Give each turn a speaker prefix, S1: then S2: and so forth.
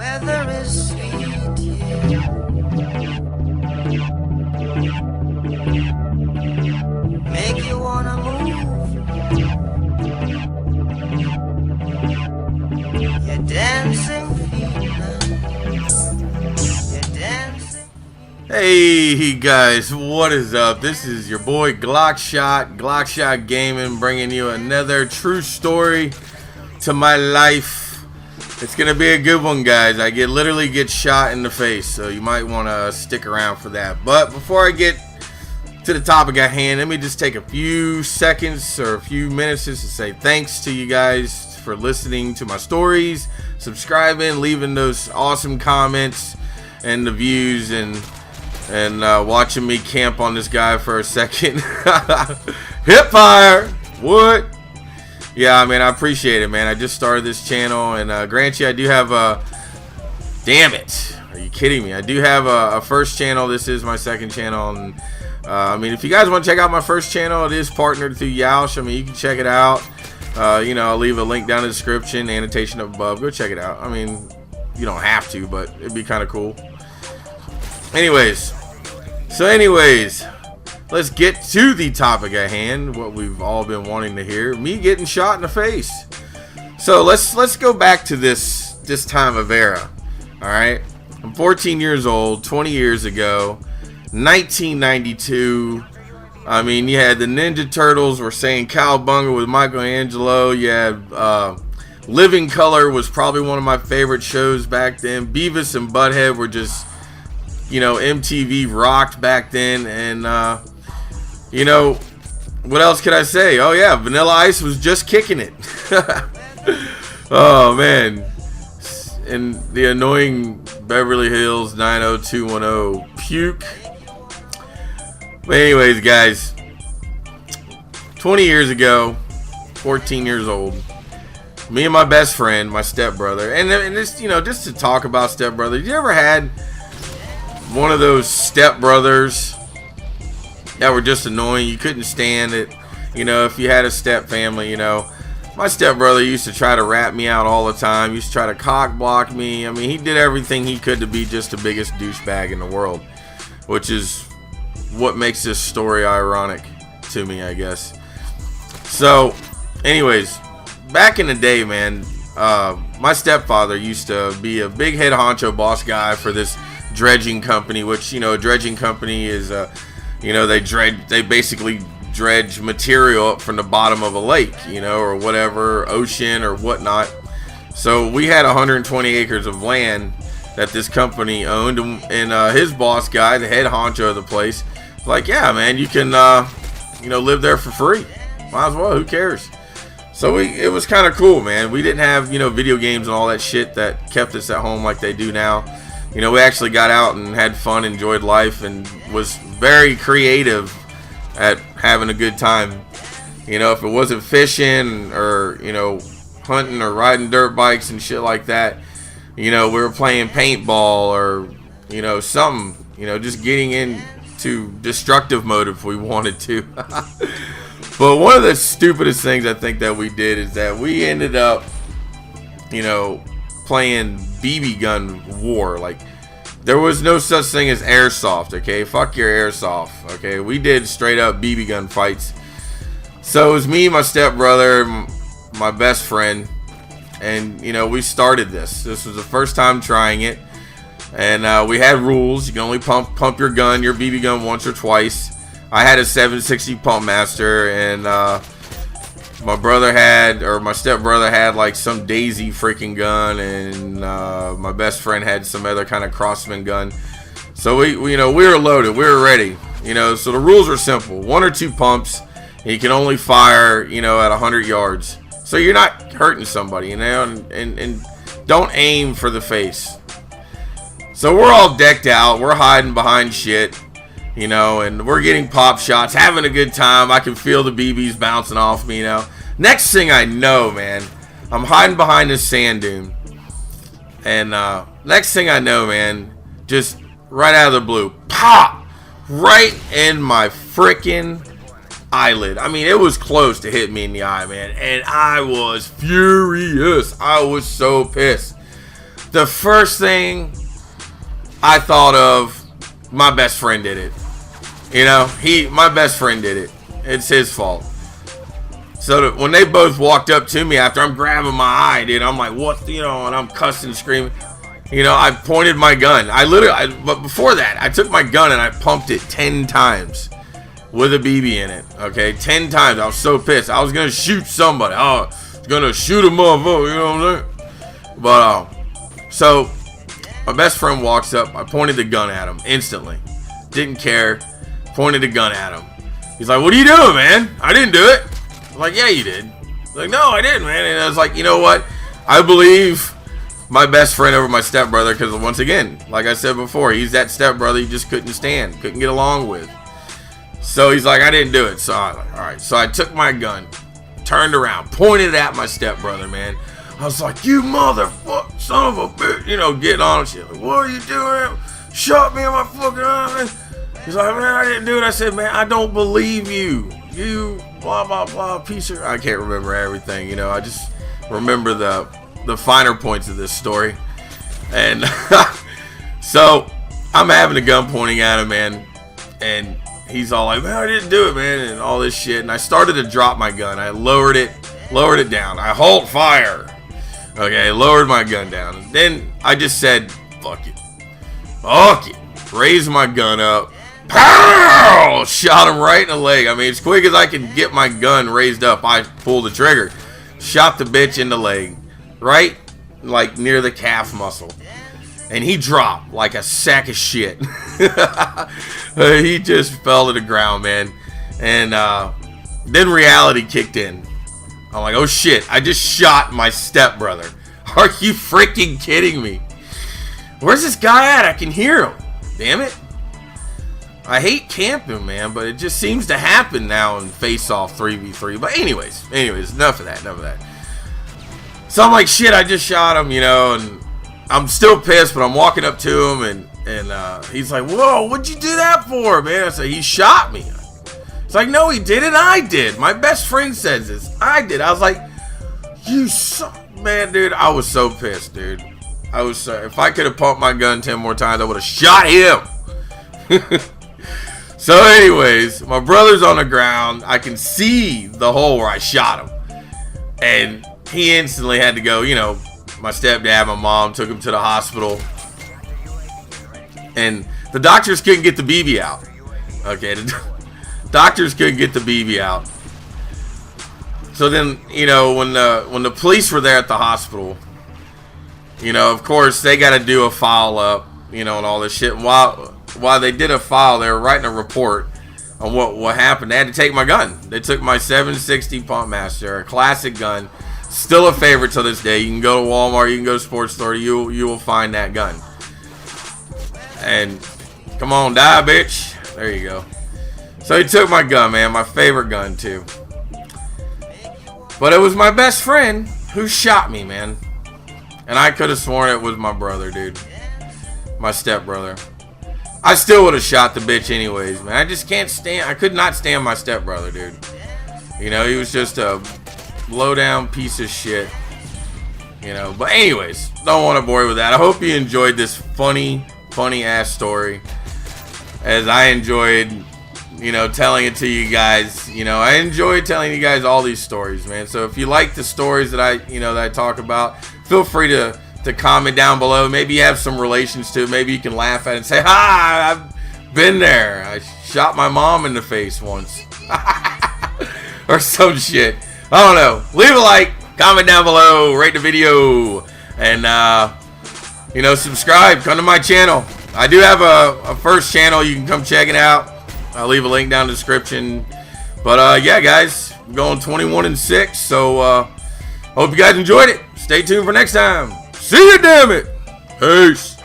S1: weather is sweet, yeah. Make you wanna move. You're dancing feet now. You're dancing.
S2: Hey guys, what is up? This is your boy Glockshot Gaming, bringing you another true story to my life. It's gonna be a good one, guys. I literally get shot in the face, so you might want to stick around for that. But before I get to the topic at hand, let me just take a few seconds or a few minutes just to say thanks to you guys for listening to my stories, subscribing, leaving those awesome comments and the views, and watching me camp on this guy for a second. Hip fire! What? Yeah, I mean, I appreciate it, man. I just started this channel, and grant you, I do have a... Damn it. Are you kidding me? I do have a first channel. This is my second channel, and I mean, if you guys want to check out my first channel, it is partnered through Yoush. I mean, you can check it out. You know, I'll leave a link down in the description, annotation above. Go check it out. I mean, you don't have to, but it'd be kind of cool. Anyways, let's get to the topic at hand, what we've all been wanting to hear, me getting shot in the face. So let's go back to this time of era. All right, I'm 14 years old, 20 years ago, 1992. I mean, you had the Ninja Turtles were saying cowabunga with Michelangelo. You had Living Color was probably one of my favorite shows back then. Beavis and Butthead were just, you know, MTV rocked back then. And you know, what else could I say? Oh yeah, Vanilla Ice was just kicking it. Oh man. And the annoying Beverly Hills 90210 puke. But anyways, guys, 20 years ago, 14 years old, me and my best friend, my stepbrother, and just, you know, just to talk about stepbrothers, you ever had one of those stepbrothers that were just annoying? You couldn't stand it. You know, if you had a step family, you know, my stepbrother used to try to rat me out all the time. Used to try to cock block me. I mean, he did everything he could to be just the biggest douchebag in the world, which is what makes this story ironic to me, I guess. So, anyways, back in the day, man, my stepfather used to be a big head honcho boss guy for this dredging company, which, you know, a dredging company is, you know, they basically dredge material up from the bottom of a lake, you know, or whatever, ocean or whatnot. So we had 120 acres of land that this company owned, and his boss guy, the head honcho of the place, was like, yeah, man, you can, you know, live there for free. Might as well, who cares? So it was kind of cool, man. We didn't have, you know, video games and all that shit that kept us at home like they do now. You know, we actually got out and had fun, enjoyed life, and was very creative at having a good time. You know, if it wasn't fishing or, you know, hunting or riding dirt bikes and shit like that, you know, we were playing paintball or, you know, something, you know, just getting into destructive mode if we wanted to. But one of the stupidest things I think that we did is that we ended up, you know, playing BB gun war. Like, there was no such thing as airsoft, okay? Fuck your airsoft, okay? We did straight up BB gun fights. So it was me, my stepbrother, my best friend, and, you know, we started this. This was the first time trying it, and we had rules. You can only pump your gun, your BB gun, once or twice. I had a 760 Pump Master, and my brother had, or my stepbrother had, like some Daisy freaking gun, and my best friend had some other kind of Crossman gun. So we you know, we were loaded, we were ready. You know, so the rules were simple: 1 or 2 pumps, and you can only fire, you know, at 100 yards. So you're not hurting somebody, you know, and don't aim for the face. So we're all decked out, we're hiding behind shit, you know, and we're getting pop shots, having a good time. I can feel the BBs bouncing off me, you know. Next thing I know, man, I'm hiding behind this sand dune. And next thing I know, man, just right out of the blue, pop! Right in my freaking eyelid. I mean, it was close to hit me in the eye, man. And I was furious. I was so pissed. the first thing I thought of, my best friend did it. You know, my best friend did it. It's his fault. So when they both walked up to me after, I'm grabbing my eye, dude. I'm like, what, you know, and I'm cussing, screaming. You know, I pointed my gun. But before that, I took my gun and I pumped it 10 times with a BB in it. Okay, 10 times. I was so pissed. I was gonna shoot somebody. I was gonna shoot a motherfucker. You know what I'm saying? But so my best friend walks up. I pointed the gun at him instantly. Didn't care. Pointed the gun at him. He's like, "What are you doing, man? I didn't do it." I'm like, "Yeah, you did." Like, "No, I didn't, man." And I was like, "You know what? I believe my best friend over my stepbrother, because once again, like I said before, he's that stepbrother you just couldn't stand, couldn't get along with." So he's like, "I didn't do it." So I'm like, all right. So I took my gun, turned around, pointed at my stepbrother, man. I was like, "You motherfucker, son of a bitch," you know, getting on and shit. Like, "What are you doing? Shot me in my fucking eye." He's like, "Man, I didn't do it." I said, "Man, I don't believe you. You blah blah blah piece of." I can't remember everything, you know. I just remember the finer points of this story. And so I'm having a gun pointing at him, man, and he's all like, "Man, I didn't do it, man," and all this shit. And I started to drop my gun. I lowered it down. I halt fire. Okay, lowered my gun down. And then I just said, fuck it. Raised my gun up. Pow! Shot him right in the leg. I mean, as quick as I can get my gun raised up, I pulled the trigger. Shot the bitch in the leg. Right, like near the calf muscle. And he dropped like a sack of shit. He just fell to the ground, man. And then reality kicked in. I'm like, oh shit, I just shot my stepbrother. Are you freaking kidding me? Where's this guy at? I can hear him. Damn it. I hate camping, man, but it just seems to happen now in face-off 3v3. But anyways, enough of that. So I'm like, shit, I just shot him, you know, and I'm still pissed, but I'm walking up to him, and he's like, "Whoa, what'd you do that for, man?" I said, "He shot me." It's like, "No, he didn't. I did. My best friend says this. I did." I was like, "You son, man, dude." I was so pissed, dude. I was so, if I could have pumped my gun 10 more times, I would have shot him. So anyways, my brother's on the ground. I can see the hole where I shot him. And he instantly had to go, you know, my stepdad, my mom took him to the hospital. And the doctors couldn't get the BB out. Okay, the doctors couldn't get the BB out. So then, you know, when the police were there at the hospital, you know, of course, they got to do a file up, you know, and all this shit. And while they did a file, they were writing a report on what happened. They had to take my gun. They took my 760 Pump Master, a classic gun, still a favorite to this day. You can go to Walmart, you can go to Sports Store, you will find that gun. And come on, die, bitch. There you go. So he took my gun, man, my favorite gun too. But it was my best friend who shot me, man. And I could have sworn it was my brother, dude. My stepbrother. I still would have shot the bitch anyways, man. I just can't stand, I could not stand my stepbrother, dude. You know, he was just a low down piece of shit. You know, but anyways, don't want to bore you with that. I hope you enjoyed this funny ass story. As I enjoyed, you know, telling it to you guys. You know, I enjoy telling you guys all these stories, man. So if you like the stories that I talk about, feel free to comment down below. Maybe you have some relations to it. Maybe you can laugh at it and say, "Ha, I've been there. I shot my mom in the face once." Or some shit. I don't know. Leave a like, comment down below, rate the video, and you know, subscribe. Come to my channel. I do have a first channel. You can come check it out. I'll leave a link down in the description. But yeah, guys, I'm going 21-6. So hope you guys enjoyed it. Stay tuned for next time. See you, damn it. Peace.